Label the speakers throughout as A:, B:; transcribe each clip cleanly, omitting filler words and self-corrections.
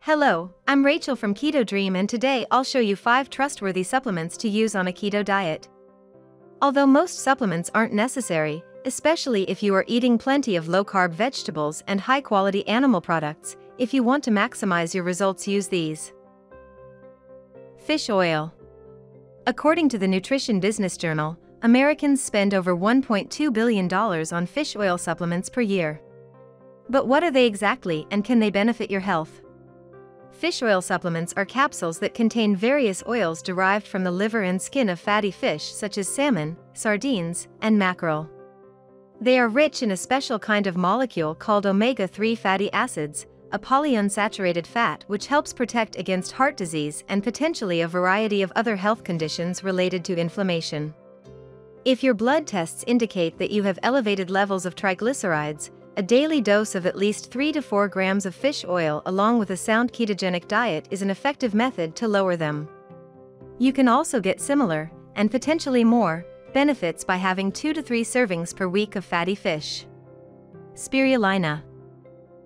A: Hello, I'm Rachel from Keto Dream, and today I'll show you 5 trustworthy supplements to use on a keto diet. Although most supplements aren't necessary, especially if you are eating plenty of low-carb vegetables and high-quality animal products, if you want to maximize your results, use these. Fish oil. According to the Nutrition Business Journal, Americans spend over $1.2 billion on fish oil supplements per year. But what are they exactly, and can they benefit your health? Fish oil supplements are capsules that contain various oils derived from the liver and skin of fatty fish such as salmon, sardines, and mackerel. They are rich in a special kind of molecule called omega-3 fatty acids, a polyunsaturated fat which helps protect against heart disease and potentially a variety of other health conditions related to inflammation. If your blood tests indicate that you have elevated levels of triglycerides, a daily dose of at least 3 to 4 grams of fish oil along with a sound ketogenic diet is an effective method to lower them. You can also get similar, and potentially more, benefits by having 2 to 3 servings per week of fatty fish. Spirulina.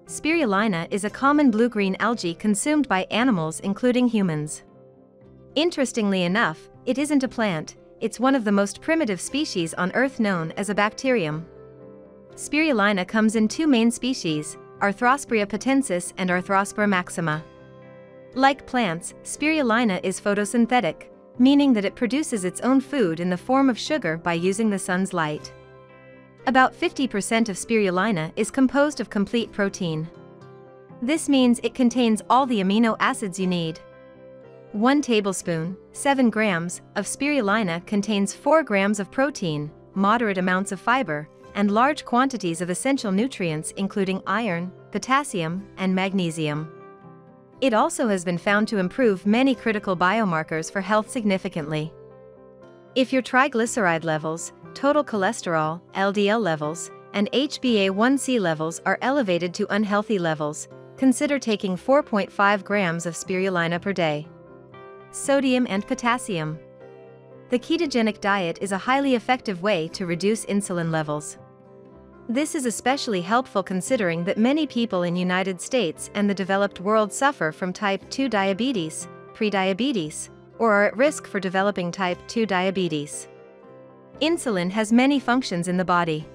A: Spirulina is a common blue-green algae consumed by animals including humans. Interestingly enough, it isn't a plant, it's one of the most primitive species on Earth known as a bacterium. Spirulina comes in 2 main species, Arthrospira potensis and Arthrospira maxima. Like plants, spirulina is photosynthetic, meaning that it produces its own food in the form of sugar by using the sun's light. About 50% of spirulina is composed of complete protein. This means it contains all the amino acids you need. 1 tablespoon, 7 grams, of spirulina contains 4 grams of protein, moderate amounts of fiber, and large quantities of essential nutrients including iron, potassium, and magnesium. It also has been found to improve many critical biomarkers for health significantly. If your triglyceride levels, total cholesterol, LDL levels, and HbA1c levels are elevated to unhealthy levels, consider taking 4.5 grams of spirulina per day. Sodium and potassium. The ketogenic diet is a highly effective way to reduce insulin levels. This is especially helpful considering that many people in the United States and the developed world suffer from type 2 diabetes, prediabetes, or are at risk for developing type 2 diabetes. Insulin has many functions in the body.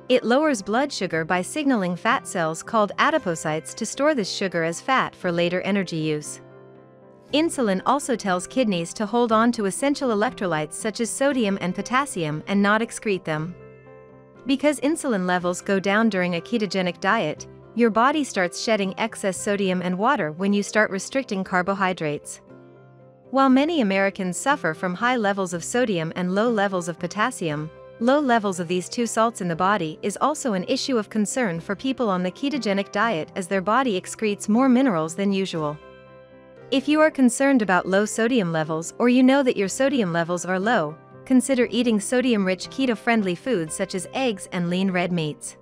A: It lowers blood sugar by signaling fat cells called adipocytes to store this sugar as fat for later energy use. Insulin also tells kidneys to hold on to essential electrolytes such as sodium and potassium and not excrete them. Because insulin levels go down during a ketogenic diet, your body starts shedding excess sodium and water when you start restricting carbohydrates. While many Americans suffer from high levels of sodium and low levels of potassium, low levels of these 2 salts in the body is also an issue of concern for people on the ketogenic diet as their body excretes more minerals than usual. If you are concerned about low sodium levels or you know that your sodium levels are low, consider eating sodium-rich keto-friendly foods such as eggs and lean red meats.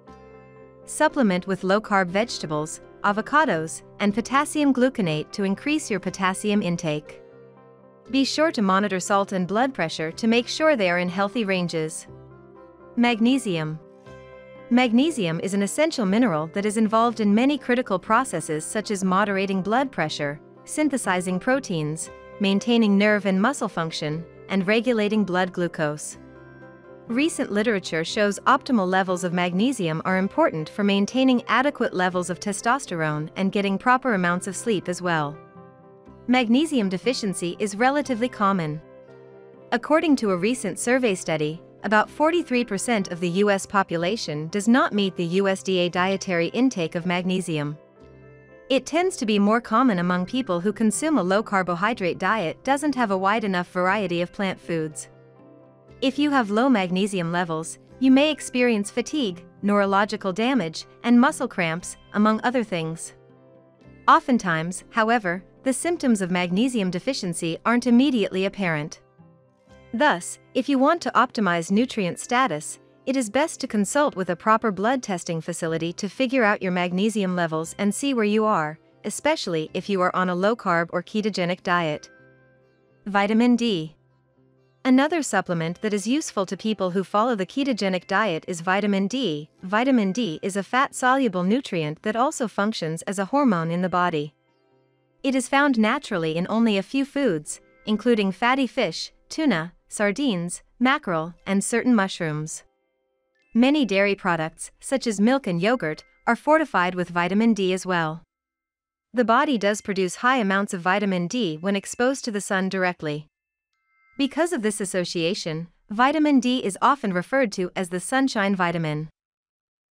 A: Supplement with low-carb vegetables, avocados, and potassium gluconate to increase your potassium intake. Be sure to monitor salt and blood pressure to make sure they are in healthy ranges. Magnesium. Magnesium is an essential mineral that is involved in many critical processes such as moderating blood pressure, synthesizing proteins, maintaining nerve and muscle function, and regulating blood glucose. Recent literature shows optimal levels of magnesium are important for maintaining adequate levels of testosterone and getting proper amounts of sleep as well. Magnesium deficiency is relatively common. According to a recent survey study, about 43% of the US population does not meet the USDA dietary intake of magnesium. It tends to be more common among people who consume a low-carbohydrate diet doesn't have a wide enough variety of plant foods. If you have low magnesium levels, you may experience fatigue, neurological damage, and muscle cramps, among other things. Oftentimes, however, the symptoms of magnesium deficiency aren't immediately apparent. Thus, if you want to optimize nutrient status, it is best to consult with a proper blood testing facility to figure out your magnesium levels and see where you are, especially if you are on a low-carb or ketogenic diet. Vitamin D. Another supplement that is useful to people who follow the ketogenic diet is vitamin D. Vitamin D is a fat-soluble nutrient that also functions as a hormone in the body. It is found naturally in only a few foods, including fatty fish, tuna, sardines, mackerel, and certain mushrooms. Many dairy products, such as milk and yogurt, are fortified with vitamin D as well. The body does produce high amounts of vitamin D when exposed to the sun directly. Because of this association, vitamin D is often referred to as the sunshine vitamin.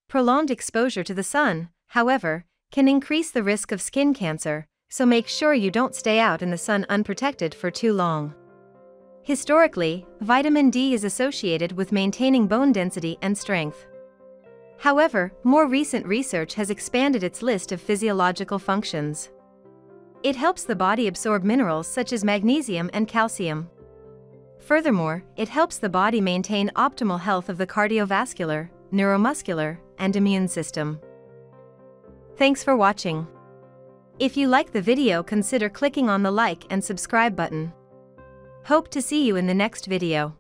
A: Prolonged exposure to the sun, however, can increase the risk of skin cancer, so make sure you don't stay out in the sun unprotected for too long. Historically, vitamin D is associated with maintaining bone density and strength. However, more recent research has expanded its list of physiological functions. It helps the body absorb minerals such as magnesium and calcium. Furthermore, it helps the body maintain optimal health of the cardiovascular, neuromuscular, and immune system. Thanks for watching. If you like the video, consider clicking on the like and subscribe button. Hope to see you in the next video.